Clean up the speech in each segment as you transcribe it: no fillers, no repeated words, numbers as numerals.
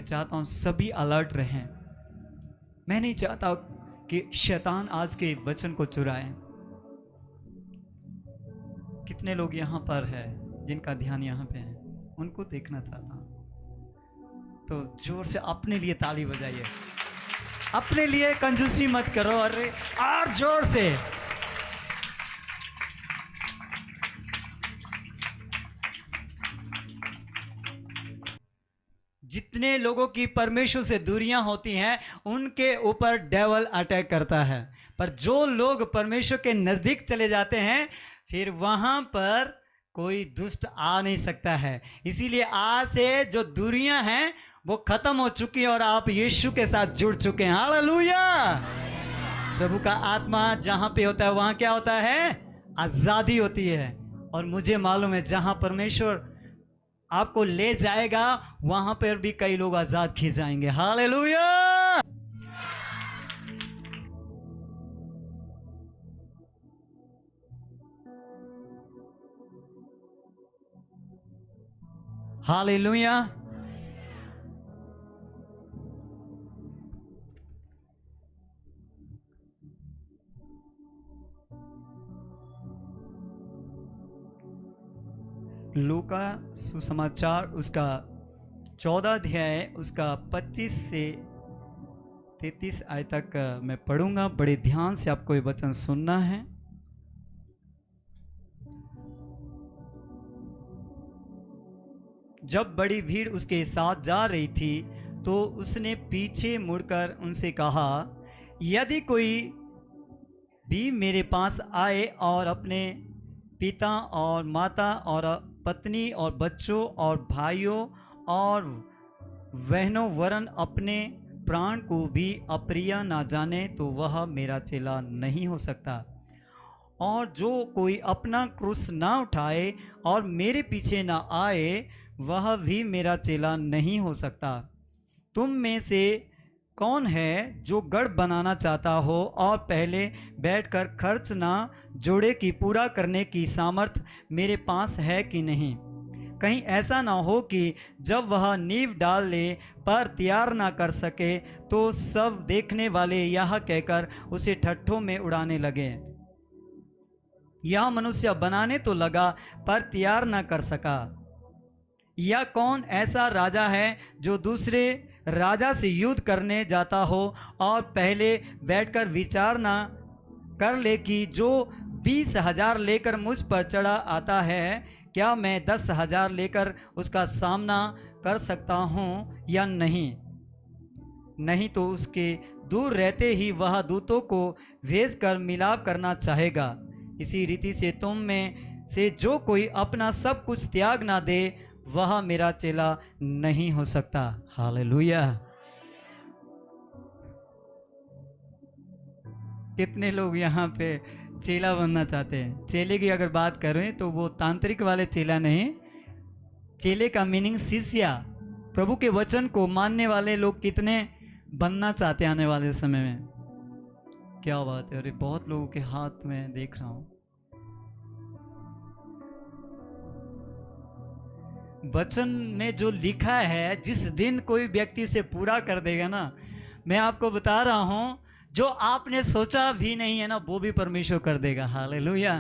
चाहता हूँ सभी अलर्ट रहें। मैं नहीं चाहता कि शैतान आज के वचन को चुराए। कितने लोग यहाँ पर है जिनका ध्यान यहाँ पे है, उनको देखना चाहता हूँ। तो जोर से अपने लिए ताली बजाइए, अपने लिए कंजूसी मत करो। अरे और जोर से। जितने लोगों की परमेश्वर से दूरियां होती हैं उनके ऊपर डेविल अटैक करता है, पर जो लोग परमेश्वर के नजदीक चले जाते हैं फिर वहां पर कोई दुष्ट आ नहीं सकता है। इसीलिए आज से जो दूरियां हैं वो खत्म हो चुकी हैं और आप यीशु के साथ जुड़ चुके हैं। हालेलुया। प्रभु का आत्मा जहां पे होता है वहां क्या होता है? आजादी होती है। और मुझे मालूम है जहां परमेश्वर आपको ले जाएगा वहां पर भी कई लोग आजाद खींच जाएंगे। हालेलुया। हालेलुया। लूका सुसमाचार उसका 14 अध्याय उसका 25 से 33 आय तक मैं पढ़ूंगा। बड़े ध्यान से आपको ये वचन सुनना है। जब बड़ी भीड़ उसके साथ जा रही थी तो उसने पीछे मुड़कर उनसे कहा, यदि कोई भी मेरे पास आए और अपने पिता और माता और पत्नी और बच्चों और भाइयों और बहनों वरन अपने प्राण को भी अप्रिय ना जाने तो वह मेरा चेला नहीं हो सकता। और जो कोई अपना क्रूस ना उठाए और मेरे पीछे ना आए वह भी मेरा चेला नहीं हो सकता। तुम में से कौन है जो गढ़ बनाना चाहता हो और पहले बैठकर खर्च ना जोड़े कि पूरा करने की सामर्थ मेरे पास है कि नहीं? कहीं ऐसा ना हो कि जब वह नींव डाल ले पर तैयार ना कर सके तो सब देखने वाले यह कहकर उसे ठट्ठों में उड़ाने लगे, यह मनुष्य बनाने तो लगा पर तैयार ना कर सका। या कौन ऐसा राजा है जो दूसरे राजा से युद्ध करने जाता हो और पहले बैठकर विचार ना कर ले कि जो 20,000 लेकर मुझ पर चढ़ा आता है क्या मैं 10,000 लेकर उसका सामना कर सकता हूँ या नहीं? नहीं तो उसके दूर रहते ही वह दूतों को भेजकर मिलाप करना चाहेगा। इसी रीति से तुम में से जो कोई अपना सब कुछ त्याग ना दे वह मेरा चेला नहीं हो सकता। हालेलुया। कितने लोग यहाँ पे चेला बनना चाहते हैं? चेले की अगर बात करें तो वो तांत्रिक वाले चेला नहीं, चेले का मीनिंग शिष्या। प्रभु के वचन को मानने वाले लोग कितने बनना चाहते हैं आने वाले समय में? क्या बात है। अरे बहुत लोगों के हाथ में देख रहा हूं। वचन में जो लिखा है जिस दिन कोई व्यक्ति से पूरा कर देगा ना, मैं आपको बता रहा हूं जो आपने सोचा भी नहीं है ना वो भी परमेश्वर कर देगा। हालेलुया।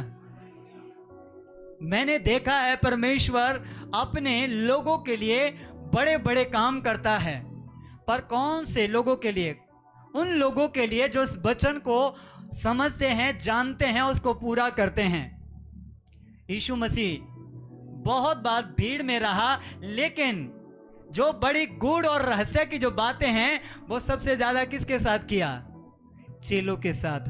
मैंने देखा है परमेश्वर अपने लोगों के लिए बड़े बड़े काम करता है, पर कौन से लोगों के लिए? उन लोगों के लिए जो इस वचन को समझते हैं, जानते हैं, उसको पूरा करते हैं। यीशु मसीह बहुत बार भीड़ में रहा, लेकिन जो बड़ी गूढ़ और रहस्य की जो बातें हैं वो सबसे ज्यादा किसके साथ किया? चेलों के साथ।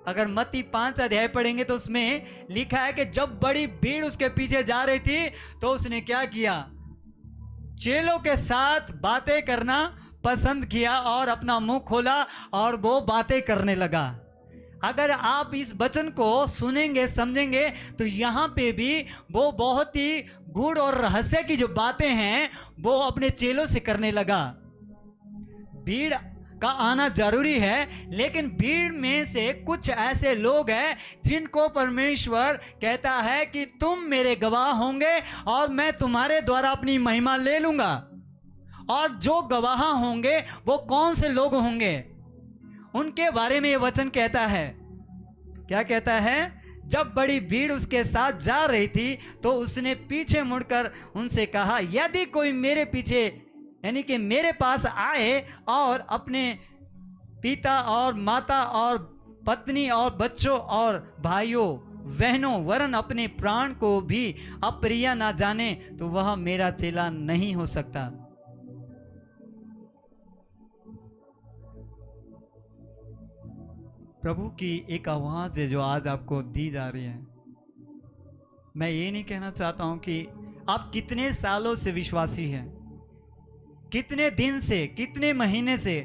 अगर मत्ती 5 अध्याय पढ़ेंगे तो उसमें लिखा है कि जब बड़ी भीड़ उसके पीछे जा रही थी तो उसने क्या किया? चेलों के साथ बातें करना पसंद किया और अपना मुंह खोला और वो बातें करने लगा। अगर आप इस वचन को सुनेंगे, समझेंगे तो यहाँ पे भी वो बहुत ही गूढ़ और रहस्य की जो बातें हैं वो अपने चेलों से करने लगा। भीड़ का आना जरूरी है, लेकिन भीड़ में से कुछ ऐसे लोग हैं जिनको परमेश्वर कहता है कि तुम मेरे गवाह होंगे और मैं तुम्हारे द्वारा अपनी महिमा ले लूंगा। और जो गवाह होंगे वो कौन से लोग होंगे, उनके बारे में ये वचन कहता है। क्या कहता है? जब बड़ी भीड़ उसके साथ जा रही थी तो उसने पीछे मुड़कर उनसे कहा, यदि कोई मेरे पीछे यानी कि मेरे पास आए और अपने पिता और माता और पत्नी और बच्चों और भाइयों बहनों वरन अपने प्राण को भी अप्रिय ना जाने तो वह मेरा चेला नहीं हो सकता। प्रभु की एक आवाज है जो आज आपको दी जा रही है। मैं ये नहीं कहना चाहता हूं कि आप कितने सालों से विश्वासी हैं, कितने दिन से, कितने महीने से,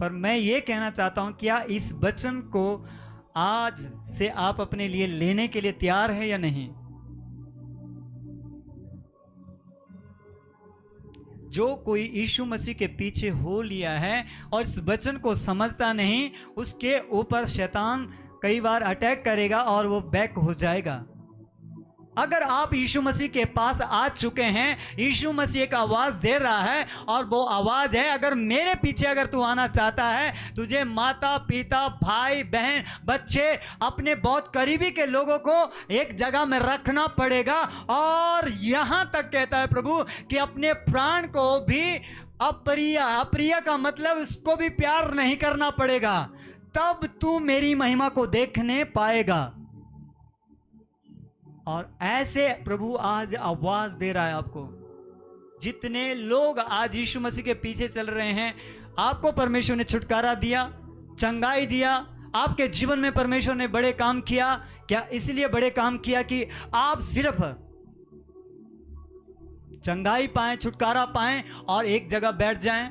पर मैं ये कहना चाहता हूं क्या इस वचन को आज से आप अपने लिए लेने के लिए तैयार है या नहीं? जो कोई यीशु मसीह के पीछे हो लिया है और इस वचन को समझता नहीं, उसके ऊपर शैतान कई बार अटैक करेगा और वो बैक हो जाएगा। अगर आप यीशु मसीह के पास आ चुके हैं, यीशु मसीह एक आवाज दे रहा है और वो आवाज है, अगर मेरे पीछे अगर तू आना चाहता है, तुझे माता पिता भाई बहन बच्चे अपने बहुत करीबी के लोगों को एक जगह में रखना पड़ेगा। और यहां तक कहता है प्रभु कि अपने प्राण को भी अप्रिय, अप्रिय का मतलब उसको भी प्यार नहीं करना पड़ेगा, तब तू मेरी महिमा को देखने पाएगा। और ऐसे प्रभु आज आवाज दे रहा है आपको। जितने लोग आज यीशु मसीह के पीछे चल रहे हैं, आपको परमेश्वर ने छुटकारा दिया, चंगाई दिया, आपके जीवन में परमेश्वर ने बड़े काम किया। क्या इसलिए बड़े काम किया कि आप सिर्फ चंगाई पाएं, छुटकारा पाएं और एक जगह बैठ जाएं,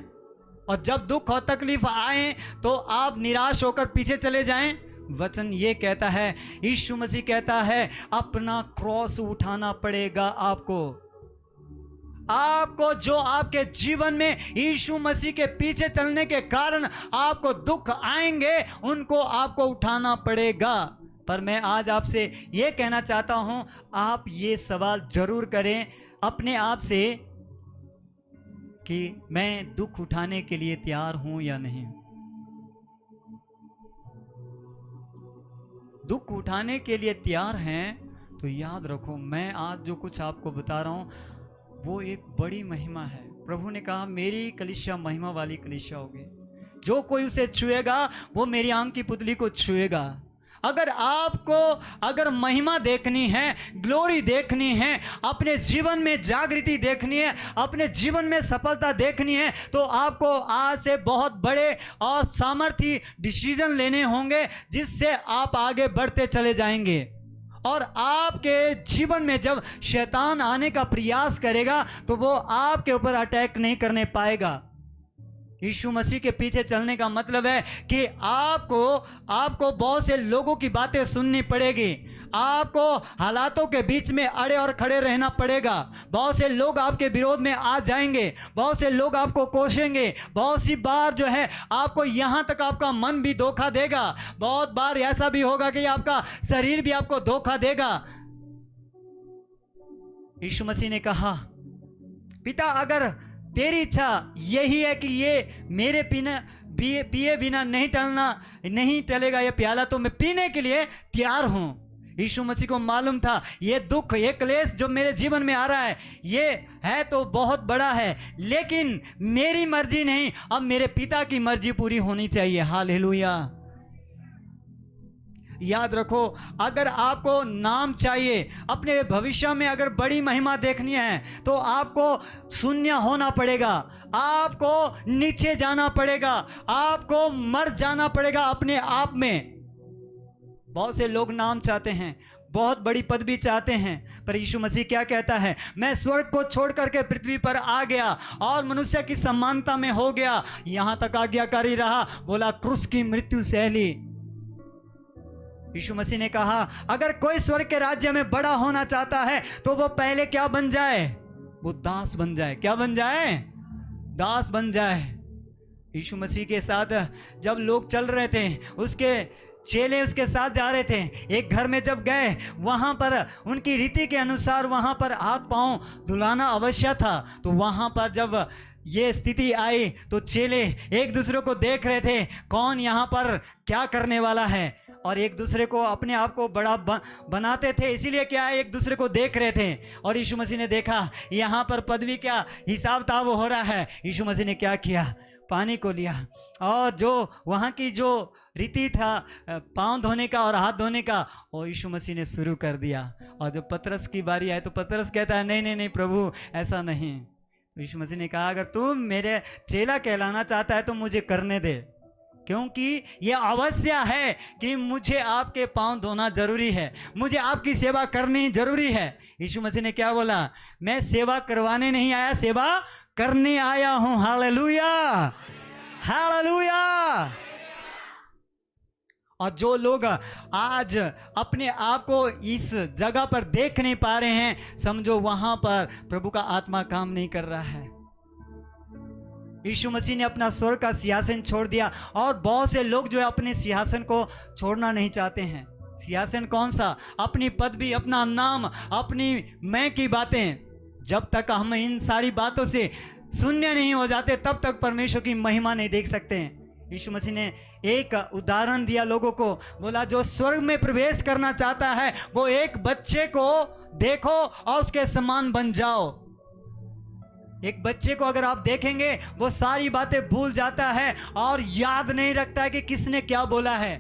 और जब दुख और तकलीफ आए तो आप निराश होकर पीछे चले जाएं? वचन ये कहता है, यीशु मसीह कहता है, अपना क्रॉस उठाना पड़ेगा आपको जो आपके जीवन में यीशु मसीह के पीछे चलने के कारण आपको दुख आएंगे, उनको आपको उठाना पड़ेगा। पर मैं आज आपसे ये कहना चाहता हूं, आप ये सवाल जरूर करें अपने आप से कि मैं दुख उठाने के लिए तैयार हूं या नहीं। दुख उठाने के लिए तैयार हैं तो याद रखो, मैं आज जो कुछ आपको बता रहा हूं वो एक बड़ी महिमा है। प्रभु ने कहा मेरी कलीसिया महिमा वाली कलीसिया होगी, जो कोई उसे छुएगा वो मेरी आंख की पुतली को छुएगा। अगर आपको अगर महिमा देखनी है, ग्लोरी देखनी है, अपने जीवन में जागृति देखनी है, अपने जीवन में सफलता देखनी है, तो आपको आज से बहुत बड़े और सामर्थी डिसीजन लेने होंगे, जिससे आप आगे बढ़ते चले जाएंगे। और आपके जीवन में जब शैतान आने का प्रयास करेगा तो वो आपके ऊपर अटैक नहीं करने पाएगा। यीशु मसीह के पीछे चलने का मतलब है कि आपको बहुत से लोगों की बातें सुननी पड़ेगी, आपको हालातों के बीच में अड़े और खड़े रहना पड़ेगा। बहुत से लोग आपके विरोध में आ जाएंगे, बहुत से लोग आपको कोसेंगे, बहुत सी बार जो है आपको यहाँ तक आपका मन भी धोखा देगा, बहुत बार ऐसा भी होगा कि आपका शरीर भी आपको धोखा देगा। यीशु मसीह ने कहा, पिता अगर तेरी इच्छा यही है कि ये मेरे पिए बिना नहीं टलेगा ये प्याला, तो मैं पीने के लिए तैयार हूं। यीशु मसीह को मालूम था ये दुख, ये क्लेश जो मेरे जीवन में आ रहा है, ये है तो बहुत बड़ा है, लेकिन मेरी मर्जी नहीं, अब मेरे पिता की मर्जी पूरी होनी चाहिए। हालेलुया। याद रखो, अगर आपको नाम चाहिए, अपने भविष्य में अगर बड़ी महिमा देखनी है, तो आपको शून्य होना पड़ेगा, आपको नीचे जाना पड़ेगा, आपको मर जाना पड़ेगा अपने आप में। बहुत से लोग नाम चाहते हैं, बहुत बड़ी पदवी चाहते हैं, पर यीशु मसीह क्या कहता है, मैं स्वर्ग को छोड़ करके पृथ्वी पर आ गया और मनुष्य की समानता में हो गया, यहां तक आज्ञाकारी रहा, बोला क्रूस की मृत्यु सह ली। यीशु मसीह ने कहा अगर कोई स्वर्ग के राज्य में बड़ा होना चाहता है तो वो पहले क्या बन जाए, वो दास बन जाए। क्या बन जाए? दास बन जाए। यीशु मसीह के साथ जब लोग चल रहे थे, उसके चेले उसके साथ जा रहे थे। एक घर में जब गए, वहां पर उनकी रीति के अनुसार वहां पर हाथ पांव धुलाना अवश्य था। तो वहां पर जब ये स्थिति आई तो चेले एक दूसरे को देख रहे थे, कौन यहाँ पर क्या करने वाला है, और एक दूसरे को अपने आप को बड़ा बनाते थे, इसीलिए क्या है, एक दूसरे को देख रहे थे। और यीशु मसीह ने देखा यहाँ पर पदवी क्या हिसाब था वो हो रहा है। यीशु मसीह ने क्या किया, पानी को लिया, और जो वहाँ की जो रीति था पाँव धोने का और हाथ धोने का, वो यीशु मसीह ने शुरू कर दिया। और जब पतरस की बारी आई तो पतरस कहता है, नहीं नहीं नहीं प्रभु, ऐसा नहीं। यीशु मसीह ने कहा, अगर तुम मेरे चेला कहलाना चाहता है तो मुझे करने दे, क्योंकि ये अवश्य है कि मुझे आपके पाँव धोना जरूरी है, मुझे आपकी सेवा करनी जरूरी है। यीशु मसीह ने क्या बोला, मैं सेवा करवाने नहीं आया, सेवा करने आया हूं। Hallelujah, hallelujah. और जो लोग आज अपने आप को इस जगह पर देख नहीं पा रहे हैं, समझो वहां पर प्रभु का आत्मा काम नहीं कर रहा है। यीशु मसीह ने अपना स्वर्ग का सिंहासन छोड़ दिया, और बहुत से लोग जो है अपने सिंहासन को छोड़ना नहीं चाहते हैं। सिंहासन कौन सा, अपनी पदवी, अपना नाम, अपनी मैं की बातें। जब तक हम इन सारी बातों से शून्य नहीं हो जाते, तब तक परमेश्वर की महिमा नहीं देख सकते हैं। यीशु मसीह ने एक उदाहरण दिया लोगों को, बोला जो स्वर्ग में प्रवेश करना चाहता है वो एक बच्चे को देखो और उसके समान बन जाओ। एक बच्चे को अगर आप देखेंगे, वो सारी बातें भूल जाता है और याद नहीं रखता है कि किसने क्या बोला है।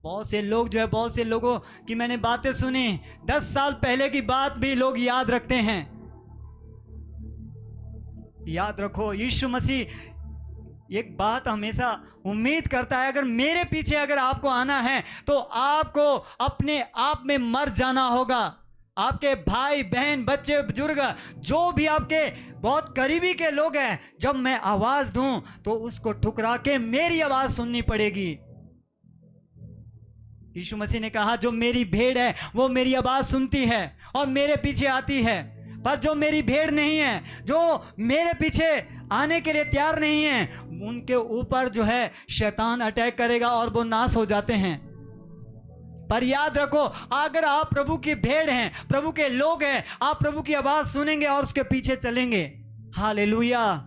बहुत से लोग जो है, बहुत से लोगों की मैंने बातें सुनी, 10 साल पहले की बात भी लोग याद रखते हैं। याद रखो, यीशु मसीह एक बात हमेशा उम्मीद करता है, अगर मेरे पीछे अगर आपको आना है तो आपको अपने आप में मर जाना होगा। आपके भाई बहन, बच्चे, बुजुर्ग, जो भी आपके बहुत करीबी के लोग हैं, जब मैं आवाज दूं तो उसको ठुकरा के मेरी आवाज सुननी पड़ेगी। यीशु मसीह ने कहा, जो मेरी भेड़ है वो मेरी आवाज सुनती है और मेरे पीछे आती है। पर जो मेरी भेड़ नहीं है, जो मेरे पीछे आने के लिए तैयार नहीं है, उनके ऊपर जो है शैतान अटैक करेगा और वो नाश हो जाते हैं। पर याद रखो, अगर आप प्रभु की भेड़ हैं, प्रभु के लोग हैं, आप प्रभु की आवाज सुनेंगे और उसके पीछे चलेंगे। हालेलुया।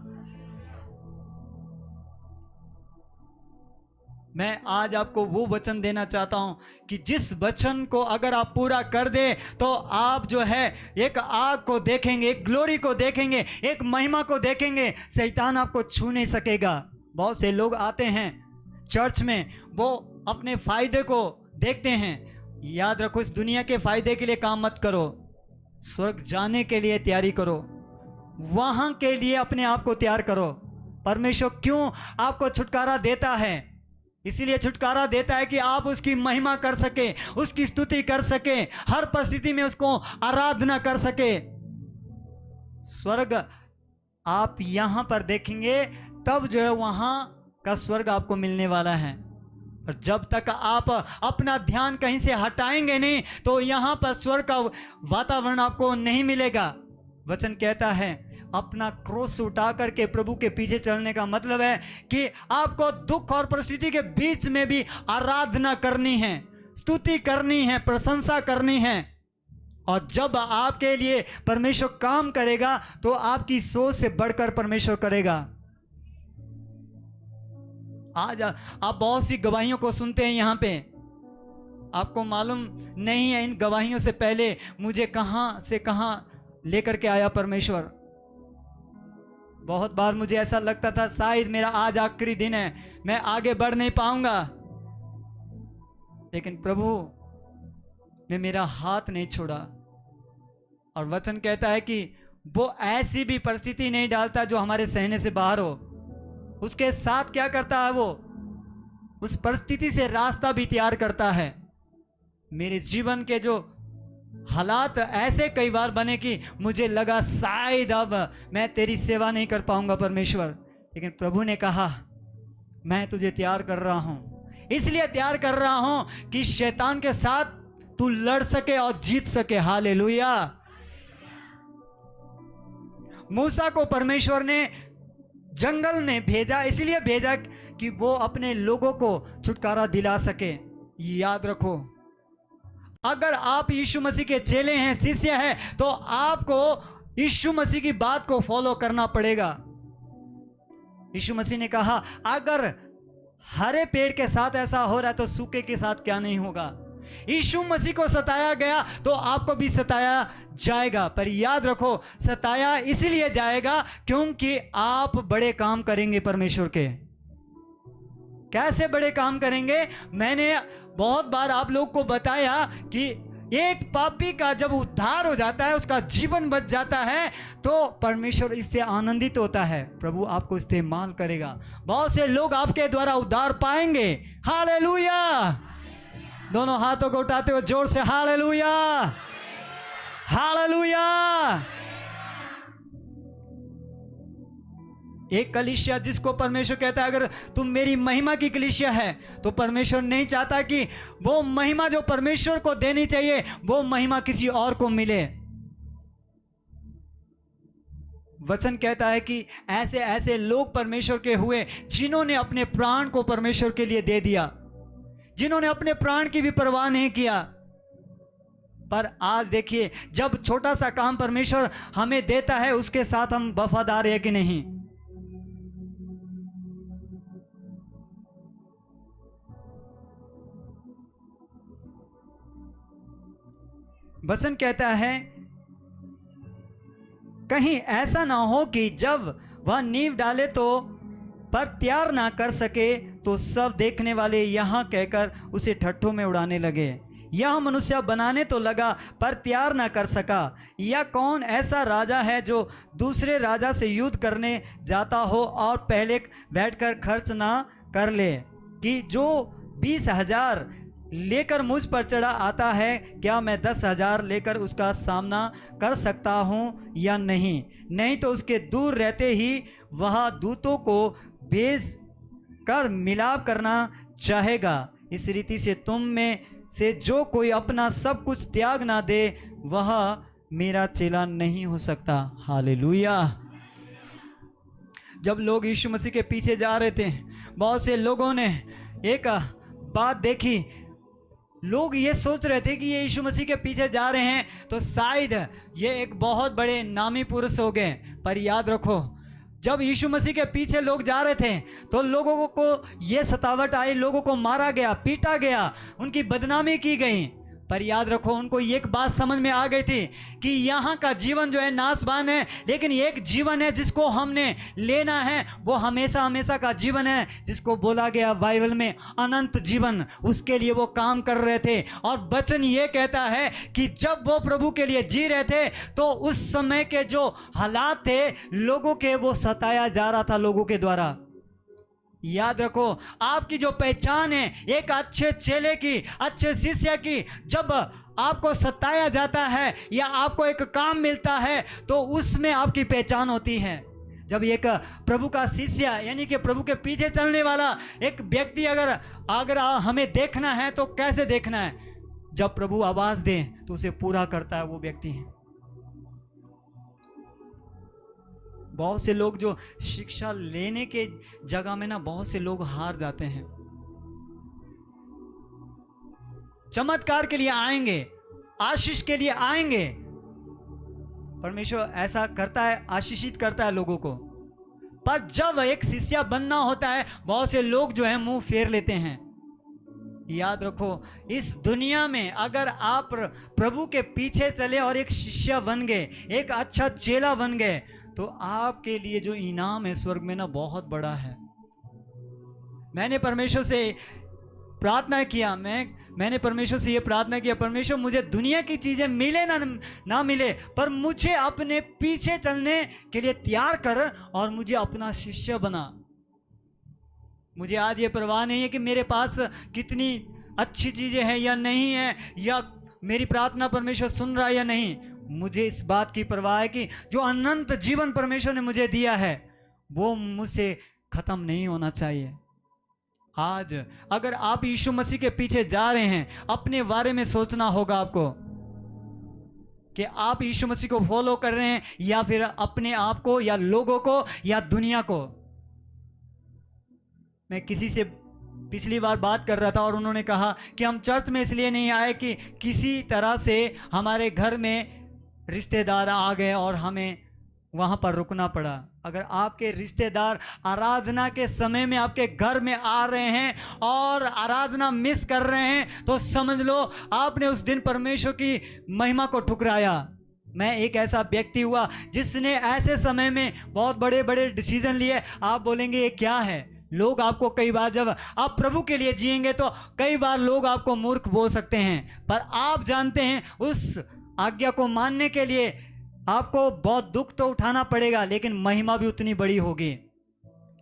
मैं आज आपको वो वचन देना चाहता हूं कि जिस वचन को अगर आप पूरा कर दे तो आप जो है एक आग को देखेंगे, एक ग्लोरी को देखेंगे, एक महिमा को देखेंगे। शैतान आपको छू नहीं सकेगा। बहुत से लोग आते हैं चर्च में, वो अपने फायदे को देखते हैं। याद रखो, इस दुनिया के फायदे के लिए काम मत करो, स्वर्ग जाने के लिए तैयारी करो, वहां के लिए अपने आप को तैयार करो। परमेश्वर क्यों आपको छुटकारा देता है? इसीलिए छुटकारा देता है कि आप उसकी महिमा कर सके, उसकी स्तुति कर सके, हर परिस्थिति में उसको आराधना कर सके। स्वर्ग आप यहां पर देखेंगे तब जो है वहां का स्वर्ग आपको मिलने वाला है। और जब तक आप अपना ध्यान कहीं से हटाएंगे नहीं तो यहां पर स्वर्ग का वातावरण आपको नहीं मिलेगा। वचन कहता है, अपना क्रोस उठा करके प्रभु के पीछे चलने का मतलब है कि आपको दुख और परिस्थिति के बीच में भी आराधना करनी है, स्तुति करनी है, प्रशंसा करनी है। और जब आपके लिए परमेश्वर काम करेगा तो आपकी सोच से बढ़कर परमेश्वर करेगा। आज आप बहुत सी गवाहियों को सुनते हैं यहाँ पे, आपको मालूम नहीं है इन गवाहियों से पहले मुझे कहां से कहां लेकर के आया परमेश्वर। बहुत बार मुझे ऐसा लगता था शायद मेरा आज आखिरी दिन है, मैं आगे बढ़ नहीं पाऊंगा, लेकिन प्रभु ने मेरा हाथ नहीं छोड़ा। और वचन कहता है कि वो ऐसी भी परिस्थिति नहीं डालता जो हमारे सहने से बाहर हो। उसके साथ क्या करता है, वो उस परिस्थिति से रास्ता भी तैयार करता है। मेरे जीवन के जो हालात ऐसे कई बार बने कि मुझे लगा शायद अब मैं तेरी सेवा नहीं कर पाऊंगा परमेश्वर, लेकिन प्रभु ने कहा मैं तुझे तैयार कर रहा हूं। इसलिए तैयार कर रहा हूं कि शैतान के साथ तू लड़ सके और जीत सके। हालेलुया। मूसा को परमेश्वर ने जंगल में भेजा, इसलिए भेजा कि वो अपने लोगों को छुटकारा दिला सके। याद रखो, अगर आप यीशु मसीह के चेले हैं, शिष्य हैं, तो आपको यीशु मसीह की बात को फॉलो करना पड़ेगा। यीशु मसीह ने कहा, अगर हरे पेड़ के साथ ऐसा हो रहा है तो सूखे के साथ क्या नहीं होगा। यीशु मसीह को सताया गया तो आपको भी सताया जाएगा, पर याद रखो, सताया इसलिए जाएगा क्योंकि आप बड़े काम करेंगे परमेश्वर के। कैसे बड़े काम करेंगे? मैंने बहुत बार आप लोग को बताया कि एक पापी का जब उद्धार हो जाता है, उसका जीवन बच जाता है, तो परमेश्वर इससे आनंदित होता है। प्रभु आपको इस्तेमाल करेगा, बहुत से लोग आपके द्वारा उद्धार पाएंगे। हालेलुया! दोनों हाथों को उठाते हुए जोर से हालेलुया, हालेलुया। एक कलीसिया जिसको परमेश्वर कहता है, अगर तुम मेरी महिमा की कलीसिया है, तो परमेश्वर नहीं चाहता कि वो महिमा जो परमेश्वर को देनी चाहिए वो महिमा किसी और को मिले। वचन कहता है कि ऐसे ऐसे लोग परमेश्वर के हुए जिन्होंने अपने प्राण को परमेश्वर के लिए दे दिया, जिन्होंने अपने प्राण की भी परवाह नहीं किया। पर आज देखिए, जब छोटा सा काम परमेश्वर हमें देता है, उसके साथ हम वफादार है कि नहीं। वचन कहता है, कहीं ऐसा ना हो कि जब वह नींव डाले तो पर तैयार ना कर सके, तो सब देखने वाले यहाँ कहकर उसे ठट्ठों में उड़ाने लगे। यह मनुष्य बनाने तो लगा पर तैयार ना कर सका। यह कौन ऐसा राजा है जो दूसरे राजा से युद्ध करने जाता हो और पहले बैठकर खर्च ना कर ले, कि जो 20,000 लेकर मुझ पर चढ़ा आता है, क्या मैं 10,000 लेकर उसका सामना कर सकता हूँ या नहीं? नहीं तो उसके दूर रहते ही वह दूतों को भेज कर मिलाप करना चाहेगा। इस रीति से तुम में से जो कोई अपना सब कुछ त्याग ना दे, वह मेरा चेला नहीं हो सकता। हालेलुया। जब लोग यीशु मसीह के पीछे जा रहे थे, बहुत से लोगों ने एक बात देखी। लोग ये सोच रहे थे कि ये यीशु मसीह के पीछे जा रहे हैं तो शायद ये एक बहुत बड़े नामी पुरुष हो गए। पर याद रखो, जब यीशु मसीह के पीछे लोग जा रहे थे तो लोगों को ये सतावट आई, लोगों को मारा गया, पीटा गया, उनकी बदनामी की गई। पर याद रखो, उनको एक बात समझ में आ गई थी कि यहाँ का जीवन जो है नासवान है, लेकिन एक जीवन है जिसको हमने लेना है, वो हमेशा हमेशा का जीवन है, जिसको बोला गया बाइबल में अनंत जीवन। उसके लिए वो काम कर रहे थे। और वचन ये कहता है कि जब वो प्रभु के लिए जी रहे थे तो उस समय के जो हालात थे लोगों के, वो सताया जा रहा था लोगों के द्वारा। याद रखो, आपकी जो पहचान है एक अच्छे चेले की, अच्छे शिष्य की, जब आपको सताया जाता है या आपको एक काम मिलता है तो उसमें आपकी पहचान होती है। जब एक प्रभु का शिष्य यानी कि प्रभु के पीछे चलने वाला एक व्यक्ति अगर हमें देखना है तो कैसे देखना है? जब प्रभु आवाज दे तो उसे पूरा करता है वो व्यक्ति है। बहुत से लोग जो शिक्षा लेने के जगह में ना, बहुत से लोग हार जाते हैं। चमत्कार के लिए आएंगे, आशीष के लिए आएंगे, परमेश्वर ऐसा करता है, आशीषित करता है लोगों को। पर जब एक शिष्य बनना होता है, बहुत से लोग जो है मुंह फेर लेते हैं। याद रखो, इस दुनिया में अगर आप प्रभु के पीछे चले और एक शिष्य बन गए, एक अच्छा चेला बन गए, तो आपके लिए जो इनाम है स्वर्ग में ना, बहुत बड़ा है। मैंने परमेश्वर से प्रार्थना किया, मैंने परमेश्वर से ये प्रार्थना किया, परमेश्वर मुझे दुनिया की चीजें मिले ना मिले, पर मुझे अपने पीछे चलने के लिए तैयार कर और मुझे अपना शिष्य बना। मुझे आज ये परवाह नहीं है कि मेरे पास कितनी अच्छी चीजें हैं या नहीं है, या मेरी प्रार्थना परमेश्वर सुन रहा है या नहीं। मुझे इस बात की परवाह है कि जो अनंत जीवन परमेश्वर ने मुझे दिया है वो मुझसे खत्म नहीं होना चाहिए। आज अगर आप यीशु मसीह के पीछे जा रहे हैं, अपने बारे में सोचना होगा आपको कि आप यीशु मसीह को फॉलो कर रहे हैं या फिर अपने आप को, या लोगों को, या दुनिया को। मैं किसी से पिछली बार बात कर रहा था और उन्होंने कहा कि हम चर्च में इसलिए नहीं आए कि किसी तरह से हमारे घर में रिश्तेदार आ गए और हमें वहाँ पर रुकना पड़ा। अगर आपके रिश्तेदार आराधना के समय में आपके घर में आ रहे हैं और आराधना मिस कर रहे हैं तो समझ लो आपने उस दिन परमेश्वर की महिमा को ठुकराया। मैं एक ऐसा व्यक्ति हुआ जिसने ऐसे समय में बहुत बड़े बड़े डिसीजन लिए। आप बोलेंगे ये क्या है? लोग आपको कई बार, जब आप प्रभु के लिए जिएंगे तो कई बार लोग आपको मूर्ख बोल सकते हैं, पर आप जानते हैं उस आज्ञा को मानने के लिए आपको बहुत दुख तो उठाना पड़ेगा, लेकिन महिमा भी उतनी बड़ी होगी।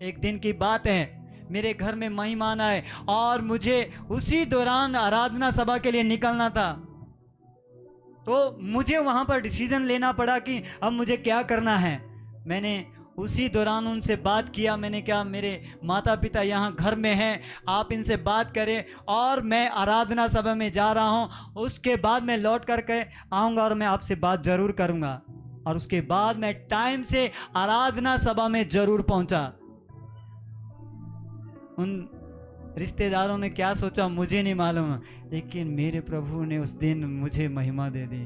एक दिन की बात है, मेरे घर में मेहमान आए और मुझे उसी दौरान आराधना सभा के लिए निकलना था, तो मुझे वहां पर डिसीजन लेना पड़ा कि अब मुझे क्या करना है। मैंने उसी दौरान उनसे बात किया। मैंने कहा मेरे माता पिता यहाँ घर में हैं, आप इनसे बात करें और मैं आराधना सभा में जा रहा हूँ, उसके बाद मैं लौट करके आऊँगा और मैं आपसे बात ज़रूर करूँगा। और उसके बाद मैं टाइम से आराधना सभा में ज़रूर पहुँचा। उन रिश्तेदारों ने क्या सोचा मुझे नहीं मालूम, लेकिन मेरे प्रभु ने उस दिन मुझे महिमा दे दी।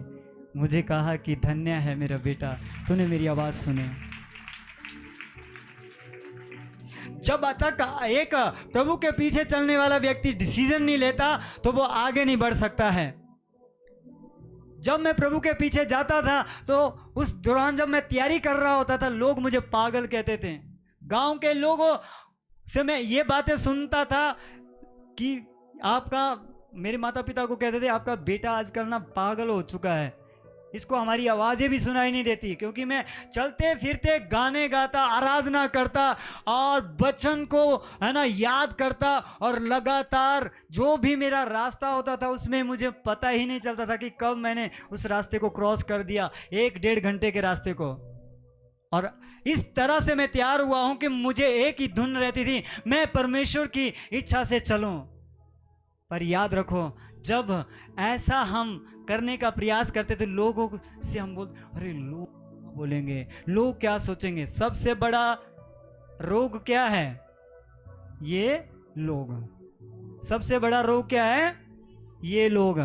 मुझे कहा कि धन्य है मेरा बेटा, तूने मेरी आवाज़ सुनी। जब तक एक प्रभु के पीछे चलने वाला व्यक्ति डिसीजन नहीं लेता तो वो आगे नहीं बढ़ सकता है। जब मैं प्रभु के पीछे जाता था तो उस दौरान जब मैं तैयारी कर रहा होता था, लोग मुझे पागल कहते थे। गांव के लोगों से मैं ये बातें सुनता था कि आपका, मेरे माता पिता को कहते थे आपका बेटा आजकल ना पागल हो चुका है, इसको हमारी आवाज़ें भी सुनाई नहीं देती। क्योंकि मैं चलते फिरते गाने गाता, आराधना करता और वचन को है ना याद करता, और लगातार जो भी मेरा रास्ता होता था उसमें मुझे पता ही नहीं चलता था कि कब मैंने उस रास्ते को क्रॉस कर दिया, 1-1.5 घंटे के रास्ते को। और इस तरह से मैं तैयार हुआ हूं कि मुझे एक ही धुन रहती थी, मैं परमेश्वर की इच्छा से चलूं। पर याद रखो, जब ऐसा हम करने का प्रयास करते थे, लोगों से हम बोलते अरे लोग बोलेंगे, लोग क्या सोचेंगे। सबसे बड़ा रोग क्या है? ये लोग। सबसे बड़ा रोग क्या है? ये लोग।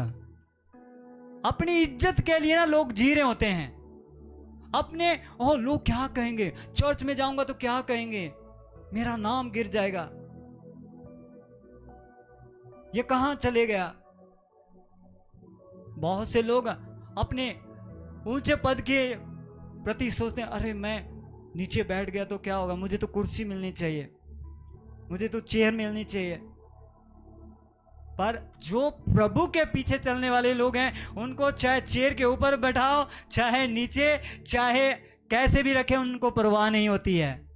अपनी इज्जत के लिए ना लोग जी रहे होते हैं अपने, ओह लोग क्या कहेंगे, चर्च में जाऊंगा तो क्या कहेंगे, मेरा नाम गिर जाएगा, ये कहां चले गया। बहुत से लोग अपने ऊंचे पद के प्रति सोचते हैं अरे मैं नीचे बैठ गया तो क्या होगा, मुझे तो कुर्सी मिलनी चाहिए, मुझे तो चेयर मिलनी चाहिए। पर जो प्रभु के पीछे चलने वाले लोग हैं उनको चाहे चेयर के ऊपर बैठाओ, चाहे नीचे, चाहे कैसे भी रखे, उनको परवाह नहीं होती है।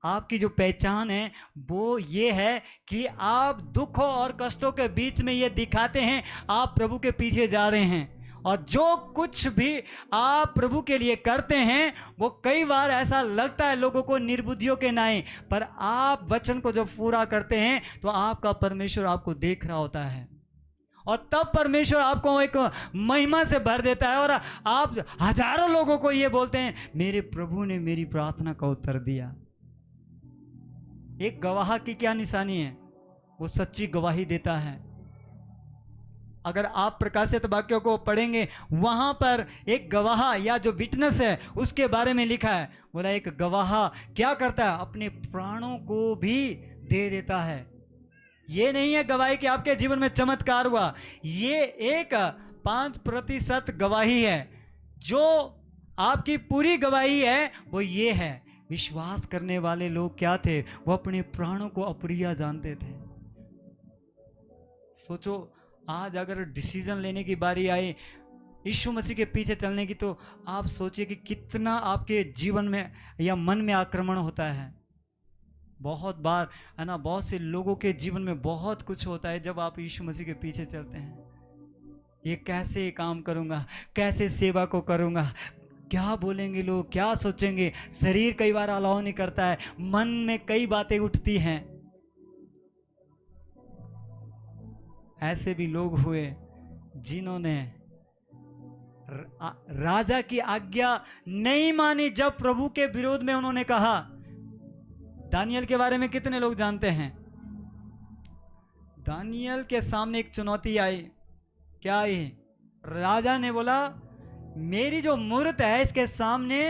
आपकी जो पहचान है वो ये है कि आप दुखों और कष्टों के बीच में ये दिखाते हैं आप प्रभु के पीछे जा रहे हैं। और जो कुछ भी आप प्रभु के लिए करते हैं वो कई बार ऐसा लगता है लोगों को निर्बुद्धियों के नाई, पर आप वचन को जब पूरा करते हैं तो आपका परमेश्वर आपको देख रहा होता है, और तब परमेश्वर आपको एक महिमा से भर देता है और आप हजारों लोगों को ये बोलते हैं मेरे प्रभु ने मेरी प्रार्थना का उत्तर दिया। एक गवाह की क्या निशानी है? वो सच्ची गवाही देता है। अगर आप प्रकाशित वाक्यों को पढ़ेंगे, वहां पर एक गवाह या जो विटनेस है उसके बारे में लिखा है। बोला एक गवाह क्या करता है? अपने प्राणों को भी दे देता है। ये नहीं है गवाही कि आपके जीवन में चमत्कार हुआ, ये एक 5% गवाही है। जो आपकी पूरी गवाही है वो ये है, विश्वास करने वाले लोग क्या थे? वो अपने प्राणों को अप्रिय जानते थे। सोचो, आज अगर डिसीजन लेने की बारी आई यीशु मसीह के पीछे चलने की, तो आप सोचिए कि कितना आपके जीवन में या मन में आक्रमण होता है। बहुत बार है ना, बहुत से लोगों के जीवन में बहुत कुछ होता है जब आप यीशु मसीह के पीछे चलते हैं। ये कैसे काम करूँगा, कैसे सेवा को करूँगा, क्या बोलेंगे लोग, क्या सोचेंगे। शरीर कई बार अलाउ नहीं करता है, मन में कई बातें उठती हैं। ऐसे भी लोग हुए जिन्होंने राजा की आज्ञा नहीं मानी जब प्रभु के विरोध में उन्होंने कहा। दानियल के बारे में कितने लोग जानते हैं? दानियल के सामने एक चुनौती आई। क्या आई? राजा ने बोला मेरी जो मूर्त है इसके सामने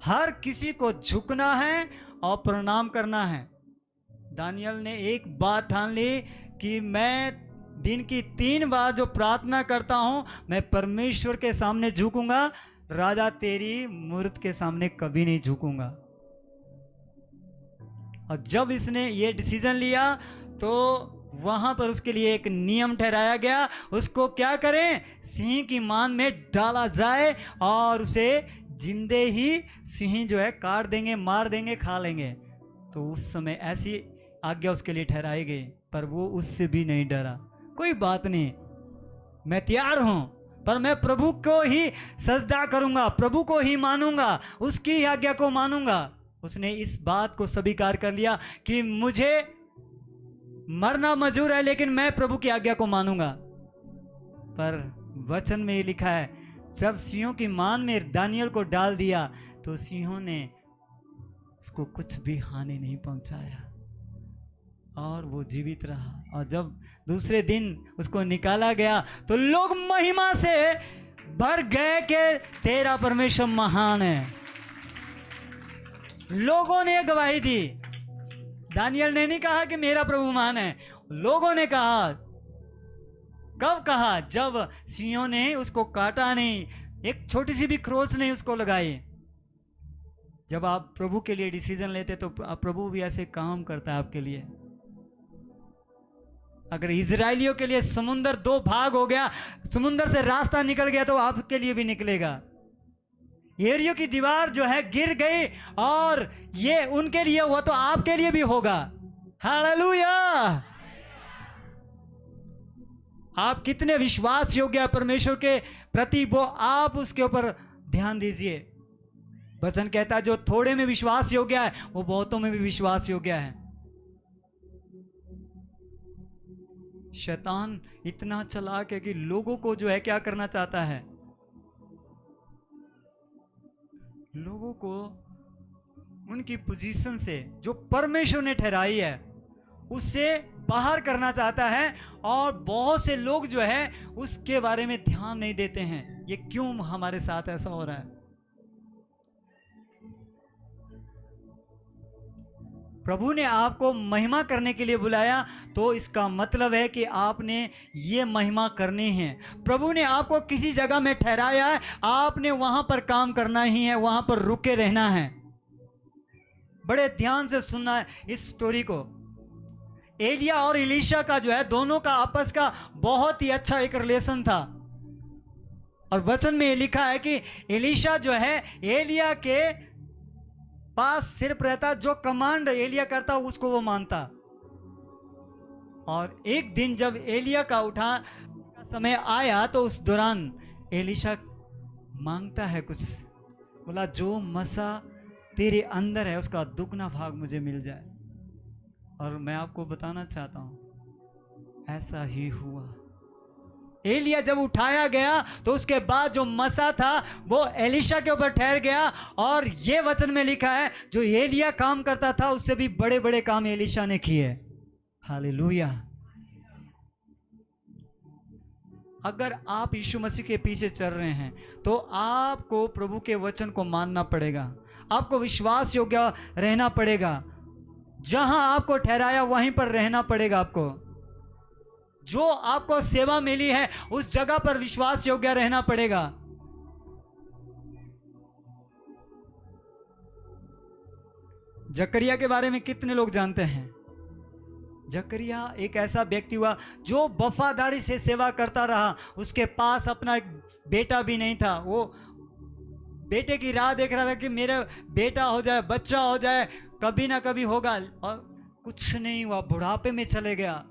हर किसी को झुकना है और प्रणाम करना है। दानियल ने एक बात ठान ली कि मैं दिन की 3 बार जो प्रार्थना करता हूं मैं परमेश्वर के सामने झुकूंगा, राजा तेरी मूर्त के सामने कभी नहीं झुकूंगा। और जब इसने ये डिसीजन लिया तो वहां पर उसके लिए एक नियम ठहराया गया, उसको क्या करें, सिंह की मान में डाला जाए और उसे जिंदे ही सिंह जो है काट देंगे, मार देंगे, खा लेंगे। तो उस समय ऐसी आज्ञा उसके लिए ठहराई गई, पर वो उससे भी नहीं डरा। कोई बात नहीं, मैं तैयार हूं, पर मैं प्रभु को ही सजदा करूंगा, प्रभु को ही मानूंगा, उसकी ही आज्ञा को मानूंगा। उसने इस बात को स्वीकार कर लिया कि मुझे मरना मंजूर है लेकिन मैं प्रभु की आज्ञा को मानूंगा। पर वचन में ये लिखा है जब सिंहों की मान में दानियल को डाल दिया तो सिंहों ने उसको कुछ भी हानि नहीं पहुंचाया और वो जीवित रहा। और जब दूसरे दिन उसको निकाला गया तो लोग महिमा से भर गए कि तेरा परमेश्वर महान है। लोगों ने गवाही दी। दानियल ने नहीं कहा कि मेरा प्रभु महान है, लोगों ने कहा। कब कहा? जब सिंहों ने उसको काटा नहीं, एक छोटी सी भी खरोच नहीं उसको लगाई। जब आप प्रभु के लिए डिसीजन लेते तो प्रभु भी ऐसे काम करता है आपके लिए। अगर इजराइलियों के लिए समुंदर 2 भाग हो गया, समुंदर से रास्ता निकल गया, तो आपके लिए भी निकलेगा। एरियो की दीवार जो है गिर गई और ये उनके लिए हुआ तो आपके लिए भी होगा। हालेलुया! आप कितने विश्वास योग्य है परमेश्वर के प्रति, वो आप उसके ऊपर ध्यान दीजिए। वचन कहता है जो थोड़े में विश्वास योग्य है वो बहुतों में भी विश्वास योग्य है। शैतान इतना चालाक है कि लोगों को जो है क्या करना चाहता है, लोगों को उनकी पोजीशन से जो परमेश्वर ने ठहराई है उससे बाहर करना चाहता है। और बहुत से लोग जो है उसके बारे में ध्यान नहीं देते हैं। ये क्यों हमारे साथ ऐसा हो रहा है? प्रभु ने आपको महिमा करने के लिए बुलाया तो इसका मतलब है कि आपने ये महिमा करनी है। प्रभु ने आपको किसी जगह में ठहराया है, आपने वहां पर काम करना ही है, वहां पर रुके रहना है। बड़े ध्यान से सुनना है इस स्टोरी को। एलिया और एलीशा का जो है दोनों का आपस का बहुत ही अच्छा एक रिलेशन था। और वचन में लिखा है कि एलीशा जो है एलिया के पास सिर्फ रहता, जो कमांड एलिया करता उसको वो मानता। और एक दिन जब एलिया का उठा समय आया तो उस दौरान एलीशा मांगता है कुछ, बोला जो मसा तेरे अंदर है उसका दुगना भाग मुझे मिल जाए। और मैं आपको बताना चाहता हूं ऐसा ही हुआ। एलिया जब उठाया गया तो उसके बाद जो मसा था वो एलीशा के ऊपर ठहर गया। और ये वचन में लिखा है जो एलिया काम करता था उससे भी बड़े बड़े काम एलीशा ने किए। हालेलुया! अगर आप यीशु मसीह के पीछे चल रहे हैं तो आपको प्रभु के वचन को मानना पड़ेगा, आपको विश्वास योग्य रहना पड़ेगा। जहां आपको ठहराया वहीं पर रहना पड़ेगा। आपको जो आपको सेवा मिली है उस जगह पर विश्वास योग्य रहना पड़ेगा। जकरिया के बारे में कितने लोग जानते हैं? जकरिया एक ऐसा व्यक्ति हुआ जो वफादारी से सेवा करता रहा। उसके पास अपना एक बेटा भी नहीं था, वो बेटे की राह देख रहा था कि मेरा बेटा हो जाए, बच्चा हो जाए, कभी ना कभी होगा। और कुछ नहीं हुआ, बुढ़ापे में चले गया।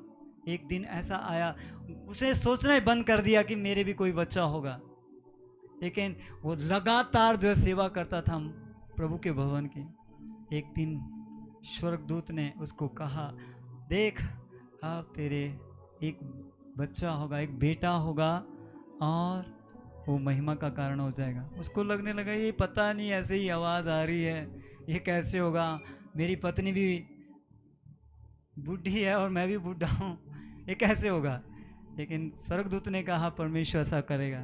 एक दिन ऐसा आया, उसे सोचना ही बंद कर दिया कि मेरे भी कोई बच्चा होगा। लेकिन वो लगातार जो सेवा करता था प्रभु के भवन की। एक दिन स्वर्गदूत ने उसको कहा, देख अब तेरे एक बच्चा होगा, एक बेटा होगा और वो महिमा का कारण हो जाएगा। उसको लगने लगा ये पता नहीं ऐसे ही आवाज़ आ रही है, ये कैसे होगा, मेरी पत्नी भी बूढ़ी है और मैं भी बूढ़ा हूँ, ये कैसे होगा? लेकिन स्वर्गदूत ने कहा परमेश्वर ऐसा करेगा,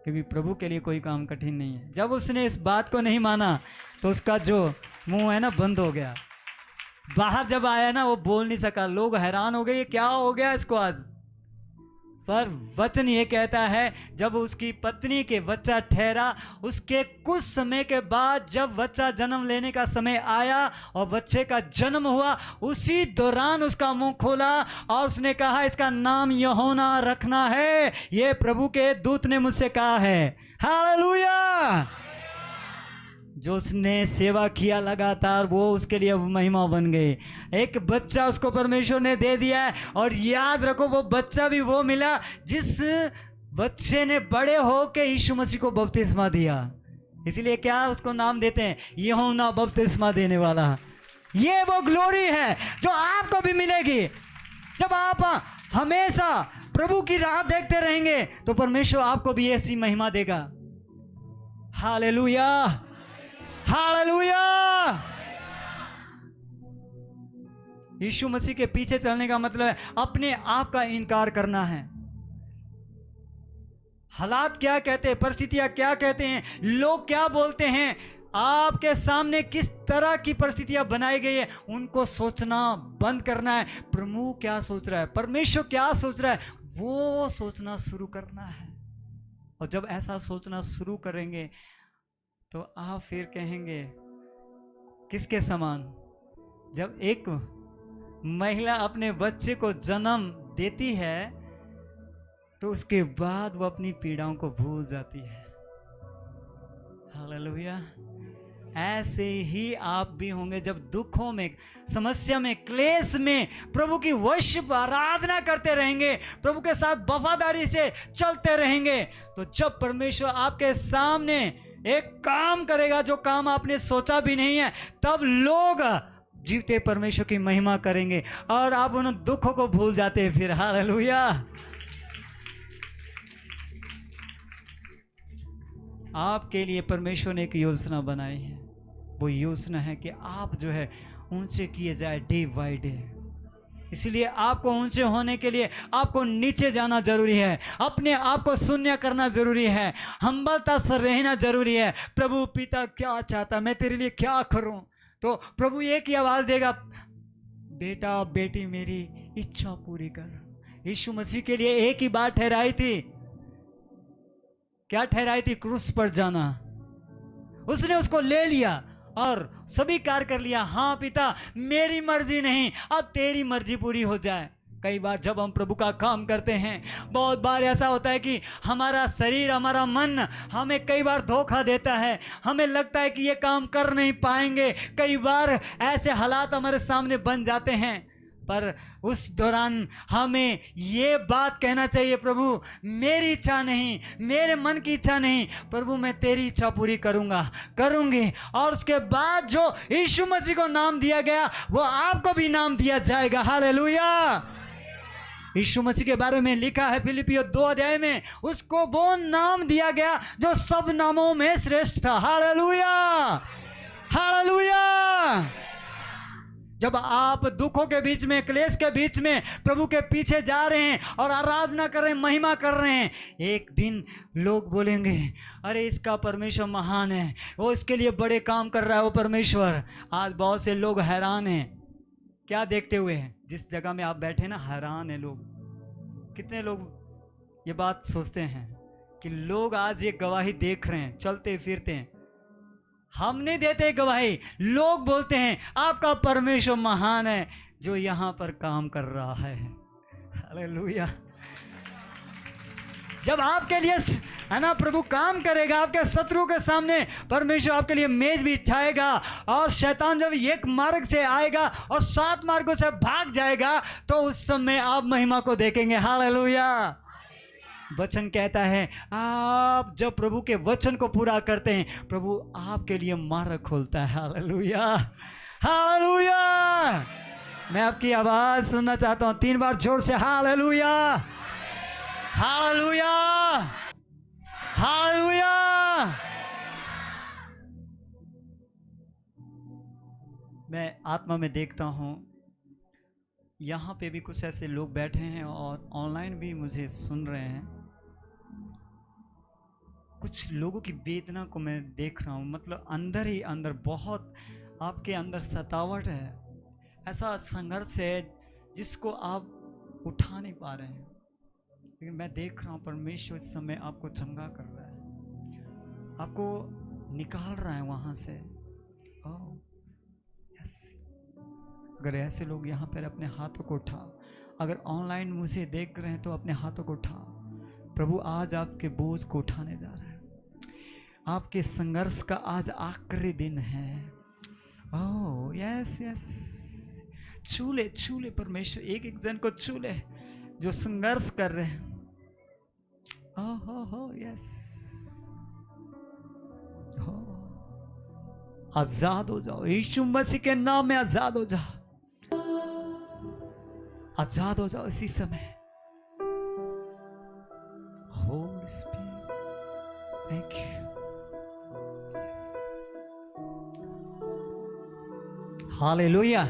क्योंकि प्रभु के लिए कोई काम कठिन नहीं है। जब उसने इस बात को नहीं माना तो उसका जो मुंह है ना बंद हो गया। बाहर जब आया ना वो बोल नहीं सका। लोग हैरान हो गए, ये क्या हो गया इसको आज। पर वचन ये कहता है जब उसकी पत्नी के बच्चा ठहरा, उसके कुछ समय के बाद जब बच्चा जन्म लेने का समय आया और बच्चे का जन्म हुआ, उसी दौरान उसका मुंह खोला और उसने कहा इसका नाम यूहन्ना रखना है, ये प्रभु के दूत ने मुझसे कहा है। हालेलुया। जो उसने सेवा किया लगातार वो उसके लिए महिमा बन गई। एक बच्चा उसको परमेश्वर ने दे दिया है, और याद रखो वो बच्चा भी वो मिला जिस बच्चे ने बड़े होके यीशु मसीह को बपतिस्मा दिया। इसलिए क्या उसको नाम देते हैं? यूहन्ना बपतिस्मा देने वाला। ये वो ग्लोरी है जो आपको भी मिलेगी। जब आप हमेशा प्रभु की राह देखते रहेंगे तो परमेश्वर आपको भी ऐसी महिमा देगा। Hallelujah, hallelujah. यीशु मसीह के पीछे चलने का मतलब है अपने आप का इनकार करना है। हालात क्या कहते हैं, परिस्थितियां क्या कहते हैं, लोग क्या बोलते हैं, आपके सामने किस तरह की परिस्थितियां बनाई गई है, उनको सोचना बंद करना है। प्रभु क्या सोच रहा है, परमेश्वर क्या सोच रहा है, वो सोचना शुरू करना है। और जब ऐसा सोचना शुरू करेंगे तो आप फिर कहेंगे किसके समान? जब एक महिला अपने बच्चे को जन्म देती है तो उसके बाद वो अपनी पीड़ाओं को भूल जाती है। हालेलुया। ऐसे ही आप भी होंगे जब दुखों में, समस्या में, क्लेश में प्रभु की वर्शिप आराधना करते रहेंगे, प्रभु के साथ वफादारी से चलते रहेंगे, तो जब परमेश्वर आपके सामने एक काम करेगा जो काम आपने सोचा भी नहीं है, तब लोग जीवते परमेश्वर की महिमा करेंगे और आप उन दुखों को भूल जाते हैं फिर। हालेलुया। आपके लिए परमेश्वर ने एक योजना बनाई है। वो योजना है कि आप जो है ऊंचे किए जाए डे बाय डे। इसलिए आपको ऊंचे होने के लिए आपको नीचे जाना जरूरी है, अपने आप को शून्य करना जरूरी है, हम्बलता से रहना जरूरी है। प्रभु पिता क्या चाहता, मैं तेरे लिए क्या करूं? तो प्रभु एक ही आवाज देगा, बेटा बेटी मेरी इच्छा पूरी कर। यीशु मसीह के लिए एक ही बात ठहराई थी। क्या ठहराई थी? क्रूस पर जाना। उसने उसको ले लिया और स्वीकार कर लिया, हाँ पिता मेरी मर्जी नहीं, अब तेरी मर्जी पूरी हो जाए। कई बार जब हम प्रभु का काम करते हैं, बहुत बार ऐसा होता है कि हमारा शरीर, हमारा मन हमें कई बार धोखा देता है। हमें लगता है कि ये काम कर नहीं पाएंगे। कई बार ऐसे हालात हमारे सामने बन जाते हैं, पर उस दौरान हमें ये बात कहना चाहिए, प्रभु मेरी इच्छा नहीं, मेरे मन की इच्छा नहीं, प्रभु मैं तेरी इच्छा पूरी करूंगा, करूंगी। और उसके बाद जो यीशु मसीह को नाम दिया गया वो आपको भी नाम दिया जाएगा। हालेलुया। यीशु मसीह के बारे में लिखा है फिलिपियों 2 अध्याय में, उसको वो नाम दिया गया जो सब नामों में श्रेष्ठ था। Hallelujah, hallelujah. जब आप दुखों के बीच में, क्लेश के बीच में प्रभु के पीछे जा रहे हैं और आराधना कर रहे हैं, महिमा कर रहे हैं, एक दिन लोग बोलेंगे अरे इसका परमेश्वर महान है, वो इसके लिए बड़े काम कर रहा है वो परमेश्वर। आज बहुत से लोग हैरान हैं। क्या देखते हुए हैं? जिस जगह में आप बैठे ना, हैरान है लोग। कितने लोग ये बात सोचते हैं कि लोग आज ये गवाही देख रहे हैं, चलते फिरते हैं। हम नहीं देते गवाही, लोग बोलते हैं आपका परमेश्वर महान है जो यहां पर काम कर रहा है। हालेलुया। जब आपके लिए है ना प्रभु काम करेगा, आपके शत्रु के सामने परमेश्वर आपके लिए मेज भी बिछाएगा, और शैतान जब एक मार्ग से आएगा और 7 मार्गों से भाग जाएगा, तो उस समय आप महिमा को देखेंगे। हालेलुया। वचन कहता है आप जब प्रभु के वचन को पूरा करते हैं, प्रभु आपके लिए मार्ग खोलता है। Hallelujah, hallelujah. मैं आपकी आवाज सुनना चाहता हूं 3 बार जोर से, हालेलुया, हालेलुया, हालेलुया। मैं आत्मा में देखता हूं यहाँ पे भी कुछ ऐसे लोग बैठे हैं और ऑनलाइन भी मुझे सुन रहे हैं। कुछ लोगों की वेदना को मैं देख रहा हूँ, मतलब अंदर ही अंदर बहुत आपके अंदर सतावट है, ऐसा संघर्ष है जिसको आप उठा नहीं पा रहे हैं। लेकिन मैं देख रहा हूँ परमेश्वर इस समय आपको चंगा कर रहा है, आपको निकाल रहा है वहाँ से। Oh yes. अगर ऐसे लोग यहाँ पर अपने हाथों को उठा, अगर ऑनलाइन मुझे देख रहे हैं तो अपने हाथों को उठा। प्रभु आज आपके बोझ को उठाने जा रहा है। आपके संघर्ष का आज आखिरी दिन है। Oh yes yes. छू ले परमेश्वर, एक एक जन को छू ले जो संघर्ष कर रहे हैं। ओह हो यस। आजाद हो जाओ, यीशु मसीह के नाम में आजाद हो जाओ, आजाद हो जाओ इसी समय। Holy Spirit, thank you. Yes. Hallelujah.